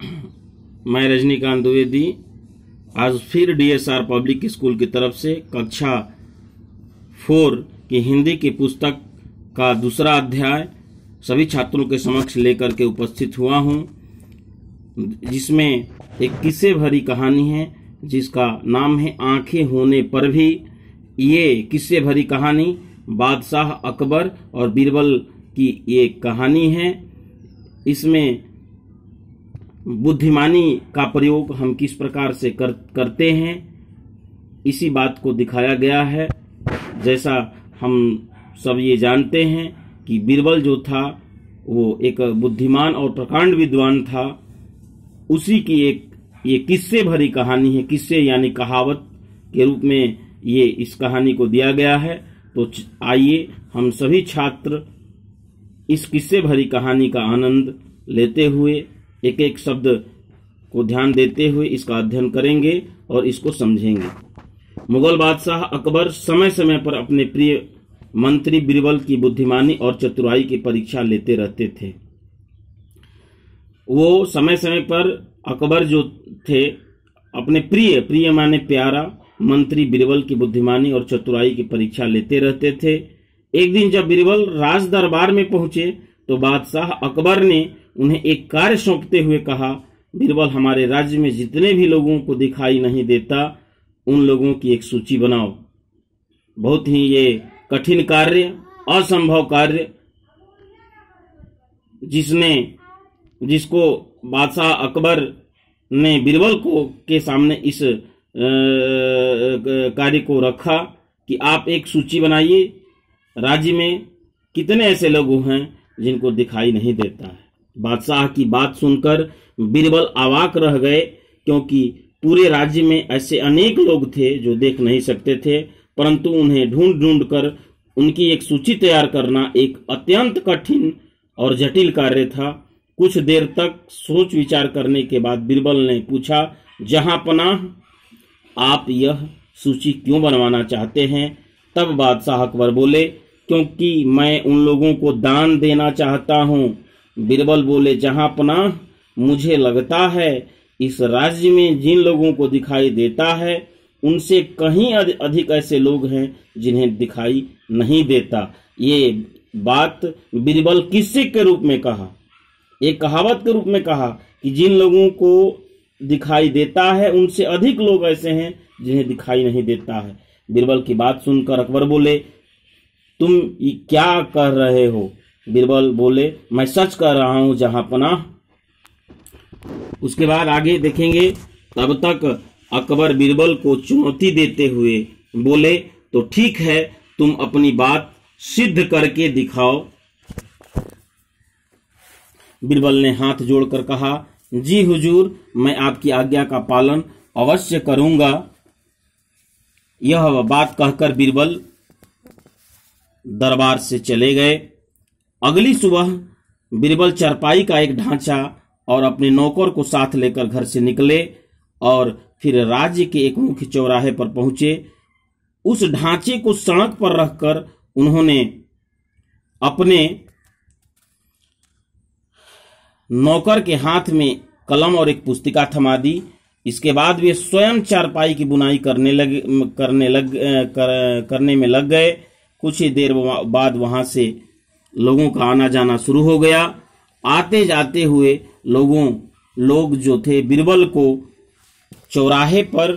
मैं रजनीकांत द्विवेदी आज फिर डीएसआर पब्लिक स्कूल की तरफ से कक्षा 4 की हिंदी की पुस्तक का दूसरा अध्याय सभी छात्रों के समक्ष लेकर के उपस्थित हुआ हूं, जिसमें एक किस्से भरी कहानी है जिसका नाम है आंखें होने पर भी। ये किस्से भरी कहानी बादशाह अकबर और बीरबल की ये कहानी है। इसमें बुद्धिमानी का प्रयोग हम किस प्रकार से करते हैं, इसी बात को दिखाया गया है। जैसा हम सब ये जानते हैं कि बीरबल जो था वो एक बुद्धिमान और प्रकांड विद्वान था। उसी की एक ये किस्से भरी कहानी है। किस्से यानी कहावत के रूप में ये इस कहानी को दिया गया है। तो आइए हम सभी छात्र इस किस्से भरी कहानी का आनंद लेते हुए एक एक शब्द को ध्यान देते हुए इसका अध्ययन करेंगे और इसको समझेंगे। मुगल बादशाह अकबर समय समय पर अपने प्रिय मंत्री बीरबल की बुद्धिमानी और चतुराई की परीक्षा लेते रहते थे। वो समय समय पर अकबर जो थे अपने प्रिय माने प्यारा मंत्री बीरबल की बुद्धिमानी और चतुराई की परीक्षा लेते रहते थे। एक दिन जब बीरबल राज दरबार में पहुंचे तो बादशाह अकबर ने उन्हें एक कार्य सौंपते हुए कहा, बीरबल, हमारे राज्य में जितने भी लोगों को दिखाई नहीं देता उन लोगों की एक सूची बनाओ। बहुत ही ये कठिन कार्य, असंभव कार्य, जिसको बादशाह अकबर ने बीरबल को के सामने इस कार्य को रखा कि आप एक सूची बनाइए, राज्य में कितने ऐसे लोग हैं जिनको दिखाई नहीं देता है। बादशाह की बात सुनकर बीरबल अवाक रह गए, क्योंकि पूरे राज्य में ऐसे अनेक लोग थे जो देख नहीं सकते थे, परंतु उन्हें ढूंढ ढूंढ कर उनकी एक सूची तैयार करना एक अत्यंत कठिन और जटिल कार्य था। कुछ देर तक सोच विचार करने के बाद बीरबल ने पूछा, जहांपनाह, आप यह सूची क्यों बनवाना चाहते हैं? तब बादशाह अकबर बोले, क्योंकि मैं उन लोगों को दान देना चाहता हूं। बीरबल बोले, जहांपनाह, मुझे लगता है इस राज्य में जिन लोगों को दिखाई देता है उनसे कहीं अधिक ऐसे लोग हैं जिन्हें दिखाई नहीं देता। ये बात बीरबल किस्से के रूप में कहा, एक कहावत के रूप में कहा कि जिन लोगों को दिखाई देता है उनसे अधिक लोग ऐसे हैं जिन्हें दिखाई नहीं देता है। बीरबल की बात सुनकर अकबर बोले, तुम क्या कह रहे हो? बीरबल बोले, मैं सच कह रहा हूं जहांपनाह। उसके बाद आगे देखेंगे। तब तक अकबर बीरबल को चुनौती देते हुए बोले, तो ठीक है, तुम अपनी बात सिद्ध करके दिखाओ। बीरबल ने हाथ जोड़कर कहा, जी हुजूर, मैं आपकी आज्ञा का पालन अवश्य करूंगा। यह बात कहकर बीरबल दरबार से चले गए। अगली सुबह बीरबल चारपाई का एक ढांचा और अपने नौकर को साथ लेकर घर से निकले और फिर राज्य के एक मुख्य चौराहे पर पहुंचे। उस ढांचे को सड़क पर रखकर उन्होंने अपने नौकर के हाथ में कलम और एक पुस्तिका थमा दी। इसके बाद वे स्वयं चारपाई की बुनाई करने में लग गए। कुछ ही देर बाद वहां से लोगों का आना जाना शुरू हो गया। आते जाते हुए लोग जो थे बीरबल को चौराहे पर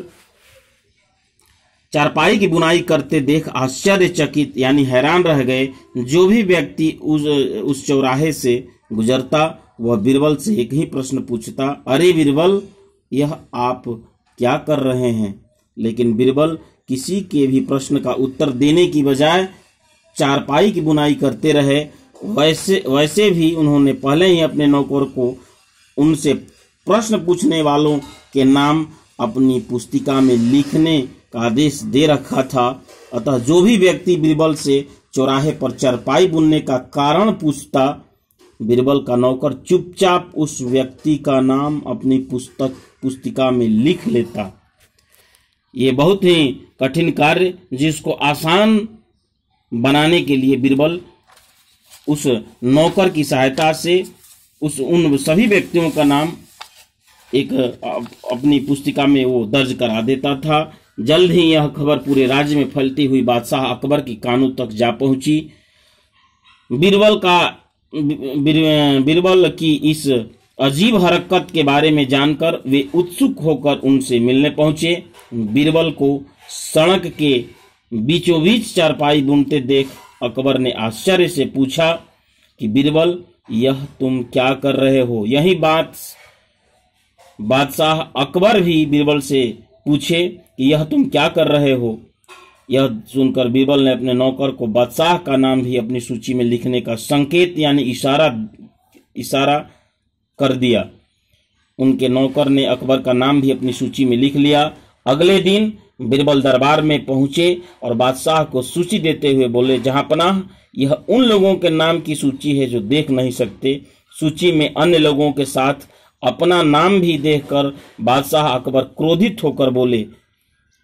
चारपाई की बुनाई करते देख आश्चर्यचकित यानी हैरान रह गए। जो भी व्यक्ति उस चौराहे से गुजरता वह बीरबल से एक ही प्रश्न पूछता, अरे बीरबल, यह आप क्या कर रहे हैं? लेकिन बीरबल किसी के भी प्रश्न का उत्तर देने की बजाय चारपाई की बुनाई करते रहे। वैसे भी उन्होंने पहले ही अपने नौकर को उनसे प्रश्न पूछने वालों के नाम अपनी पुस्तिका में लिखने का आदेश दे रखा था। अतः जो भी व्यक्ति बीरबल से चौराहे पर चारपाई बुनने का कारण पूछता, बीरबल का नौकर चुपचाप उस व्यक्ति का नाम अपनी पुस्तिका में लिख लेता। ये बहुत ही कठिन कार्य, जिसको आसान बनाने के लिए बीरबल उस नौकर की सहायता से उन सभी व्यक्तियों का नाम एक अपनी पुस्तिका में वो दर्ज करा देता था। जल्द ही यह खबर पूरे राज्य में फैलती हुई बादशाह अकबर के कानों तक जा पहुंची। बीरबल की इस अजीब हरकत के बारे में जानकर वे उत्सुक होकर उनसे मिलने पहुंचे। बीरबल को सड़क के बीचों बीच चारपाई बुनते देख अकबर ने आश्चर्य से पूछा कि बीरबल, यह तुम क्या कर रहे हो? यही बात बादशाह अकबर भी बीरबल से पूछे कि यह तुम क्या कर रहे हो। यह सुनकर बीरबल ने अपने नौकर को बादशाह का नाम भी अपनी सूची में लिखने का संकेत यानी इशारा कर दिया। उनके नौकर ने अकबर का नाम भी अपनी सूची में लिख लिया। अगले दिन बीरबल दरबार में पहुंचे और बादशाह को सूची देते हुए बोले, जहांपनाह, यह उन लोगों के नाम की सूची है जो देख नहीं सकते। सूची में अन्य लोगों के साथ अपना नाम भी देखकर बादशाह अकबर क्रोधित होकर बोले,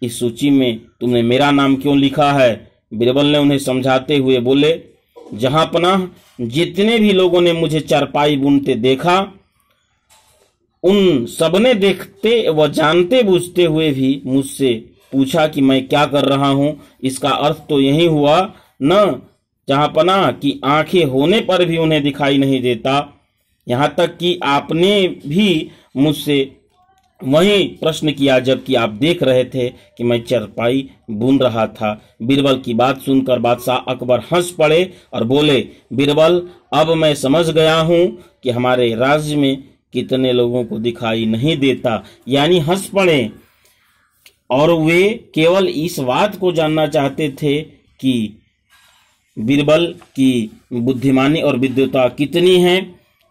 इस सूची में तुमने मेरा नाम क्यों लिखा है? बीरबल ने उन्हें समझाते हुए बोले, जहांपनाह, जितने भी लोगों ने मुझे चारपाई बुनते देखा, उन सबने देखते व जानते बूझते हुए भी मुझसे पूछा कि मैं क्या कर रहा हूं। इसका अर्थ तो यही हुआ न जहांपनाह कि आंखें होने पर भी उन्हें दिखाई नहीं देता। यहां तक कि आपने भी मुझसे वही प्रश्न किया जबकि आप देख रहे थे कि मैं चारपाई बुन रहा था। बीरबल की बात सुनकर बादशाह अकबर हंस पड़े और बोले, बीरबल, अब मैं समझ गया हूं कि हमारे राज्य में कितने लोगों को दिखाई नहीं देता। यानी हंस पड़े और वे केवल इस बात को जानना चाहते थे कि बीरबल की बुद्धिमानी और विद्वता कितनी है।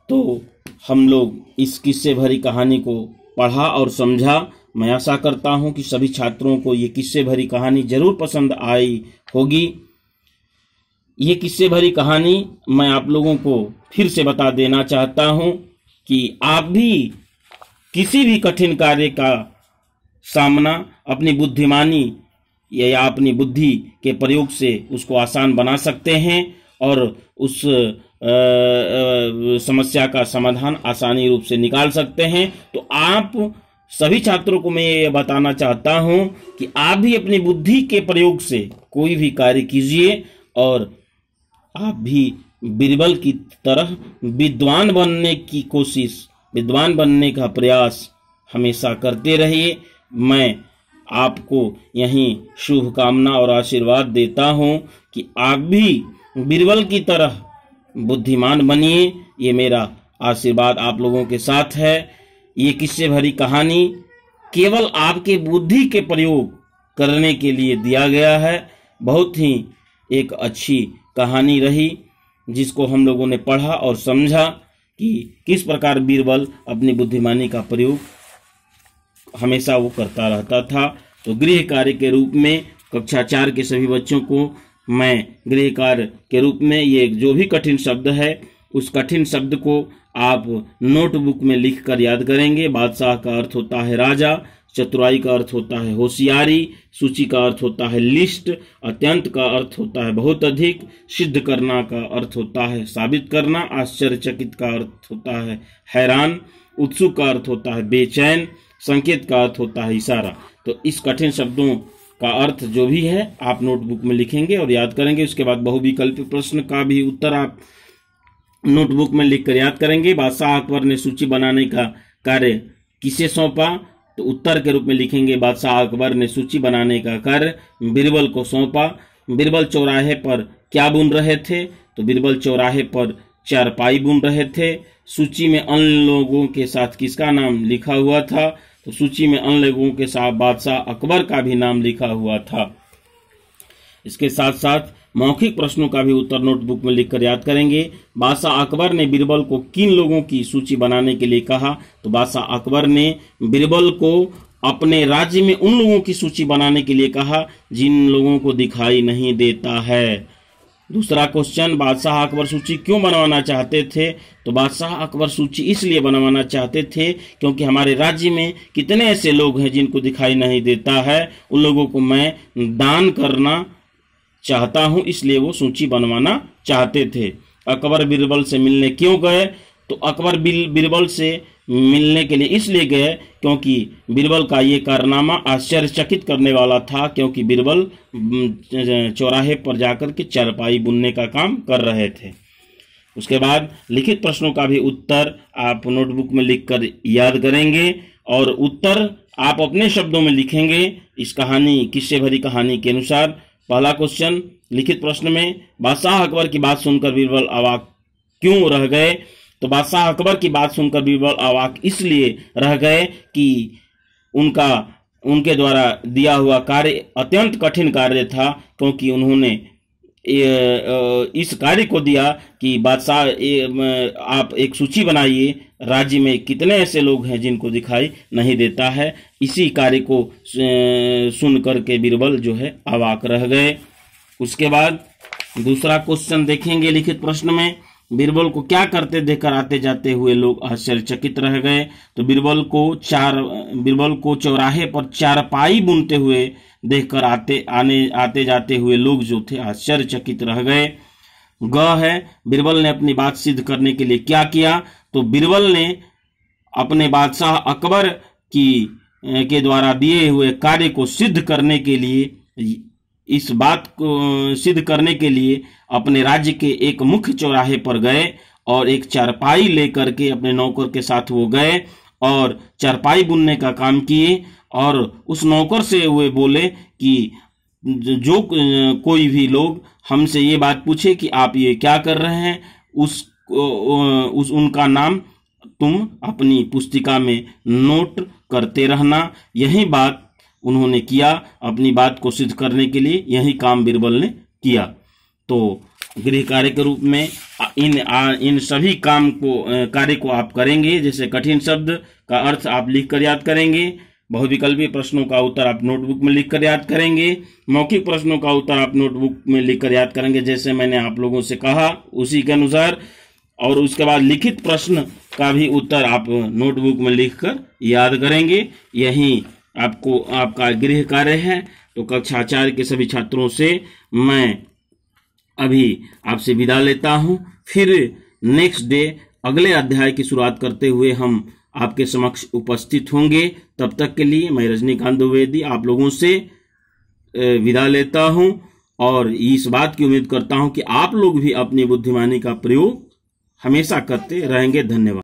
तो हम लोग इस किस्से भरी कहानी को पढ़ा और समझा। मैं आशा करता हूं कि सभी छात्रों को ये किस्से भरी कहानी जरूर पसंद आई होगी। ये किस्से भरी कहानी मैं आप लोगों को फिर से बता देना चाहता हूं कि आप भी किसी भी कठिन कार्य का सामना अपनी बुद्धिमानी या अपनी बुद्धि के प्रयोग से उसको आसान बना सकते हैं और उस समस्या का समाधान आसानी रूप से निकाल सकते हैं। तो आप सभी छात्रों को मैं ये बताना चाहता हूं कि आप भी अपनी बुद्धि के प्रयोग से कोई भी कार्य कीजिए और आप भी बीरबल की तरह विद्वान बनने की कोशिश, विद्वान बनने का प्रयास हमेशा करते रहिए। मैं आपको यही शुभकामना और आशीर्वाद देता हूं कि आप भी बीरबल की तरह बुद्धिमान बनिए। ये मेरा आशीर्वाद आप लोगों के साथ है। ये किस्से भरी कहानी केवल आपके बुद्धि के प्रयोग करने के लिए दिया गया है। बहुत ही एक अच्छी कहानी रही जिसको हम लोगों ने पढ़ा और समझा कि किस प्रकार बीरबल अपनी बुद्धिमानी का प्रयोग हमेशा वो करता रहता था। तो गृह कार्य के रूप में कक्षा 4 के सभी बच्चों को मैं गृह कार्य के रूप में ये जो भी कठिन शब्द है उस कठिन शब्द को आप नोटबुक में लिख कर याद करेंगे। बादशाह का अर्थ होता है राजा, चतुराई का अर्थ होता है होशियारी, सूची का अर्थ होता है लिस्ट, अत्यंत का अर्थ होता है बहुत अधिक, सिद्ध करना का अर्थ होता है साबित करना, आश्चर्यचकित का अर्थ होता है हैरान, उत्सुक का अर्थ होता है बेचैन, संकेत का अर्थ होता है इशारा। तो इस कठिन शब्दों का अर्थ जो भी है आप नोटबुक में लिखेंगे और याद करेंगे। उसके बाद बहुविकल्पी प्रश्न का भी उत्तर आप नोटबुक में लिखकर याद करेंगे। बादशाह अकबर ने सूची बनाने का कार्य किसे सौंपा? तो उत्तर के रूप में लिखेंगे बादशाह अकबर ने सूची बनाने का कार्य बीरबल को सौंपा। बीरबल चौराहे पर क्या बुन रहे थे? तो बीरबल चौराहे पर चारपाई बुन रहे थे। सूची में अन्य लोगों के साथ किसका नाम लिखा हुआ था? तो सूची में अन्य लोगों के साथ बादशाह अकबर का भी नाम लिखा हुआ था। इसके साथ साथ मौखिक प्रश्नों का भी उत्तर नोटबुक में लिखकर याद करेंगे। बादशाह अकबर ने बीरबल को किन लोगों की सूची बनाने के लिए कहा? तो बादशाह अकबर ने बीरबल को अपने राज्य में उन लोगों की सूची बनाने के लिए कहा जिन लोगों को दिखाई नहीं देता है। दूसरा क्वेश्चन, बादशाह अकबर सूची क्यों बनवाना चाहते थे? तो बादशाह अकबर सूची इसलिए बनवाना चाहते थे क्योंकि हमारे राज्य में कितने ऐसे लोग हैं जिनको दिखाई नहीं देता है, उन लोगों को मैं दान करना चाहता हूं, इसलिए वो सूची बनवाना चाहते थे। अकबर बीरबल से मिलने क्यों गए? तो अकबर बीरबल से मिलने के लिए इसलिए गए क्योंकि बीरबल का ये कारनामा आश्चर्यचकित करने वाला था, क्योंकि बीरबल चौराहे पर जाकर के चारपाई बुनने का काम कर रहे थे। उसके बाद लिखित प्रश्नों का भी उत्तर आप नोटबुक में लिखकर याद करेंगे और उत्तर आप अपने शब्दों में लिखेंगे इस कहानी, किस्से भरी कहानी के अनुसार। पहला क्वेश्चन लिखित प्रश्न में, बादशाह अकबर की बात सुनकर बीरबल अवाक क्यों रह गए? तो बादशाह अकबर की बात सुनकर बीरबल अवाक इसलिए रह गए कि उनके द्वारा दिया हुआ कार्य अत्यंत कठिन कार्य था, क्योंकि उन्होंने इस कार्य को दिया कि बादशाह आप एक सूची बनाइए, राज्य में कितने ऐसे लोग हैं जिनको दिखाई नहीं देता है। इसी कार्य को सुन करके बीरबल जो है अवाक रह गए। उसके बाद दूसरा क्वेश्चन देखेंगे लिखित प्रश्न में, बीरबल को क्या करते देखकर आते जाते हुए लोग आश्चर्यचकित रह गए? तो बीरबल को चौराहे पर चारपाई बुनते हुए देखकर आते जाते हुए लोग जो थे आश्चर्यचकित रह गए। ग है, बीरबल ने अपनी बात सिद्ध करने के लिए क्या किया? तो बीरबल ने अपने बादशाह अकबर के द्वारा दिए हुए कार्य को सिद्ध करने के लिए, इस बात को सिद्ध करने के लिए अपने राज्य के एक मुख्य चौराहे पर गए और एक चारपाई लेकर के अपने नौकर के साथ वो गए और चारपाई बुनने का काम किए। और उस नौकर से वे बोले कि जो कोई भी लोग हमसे ये बात पूछे कि आप ये क्या कर रहे हैं, उनका नाम तुम अपनी पुस्तिका में नोट करते रहना। यही बात उन्होंने किया, अपनी बात को सिद्ध करने के लिए यही काम बीरबल ने किया। तो गृह कार्य के रूप में इन सभी कार्य को आप करेंगे। जैसे कठिन शब्द का अर्थ आप लिखकर याद करेंगे, बहुविकल्पीय प्रश्नों का उत्तर आप नोटबुक में लिखकर याद करेंगे, मौखिक प्रश्नों का उत्तर आप नोटबुक में लिखकर याद करेंगे जैसे मैंने आप लोगों से कहा उसी के अनुसार। और उसके बाद लिखित प्रश्न का भी उत्तर आप नोटबुक में लिखकर याद करेंगे। यही आपका गृह कार्य है। तो कक्षा 4 के सभी छात्रों से मैं अभी आपसे विदा लेता हूं। फिर नेक्स्ट डे अगले अध्याय की शुरुआत करते हुए हम आपके समक्ष उपस्थित होंगे। तब तक के लिए मैं रजनीकांत द्विवेदी आप लोगों से विदा लेता हूं और इस बात की उम्मीद करता हूं कि आप लोग भी अपनी बुद्धिमानी का प्रयोग हमेशा करते रहेंगे। धन्यवाद।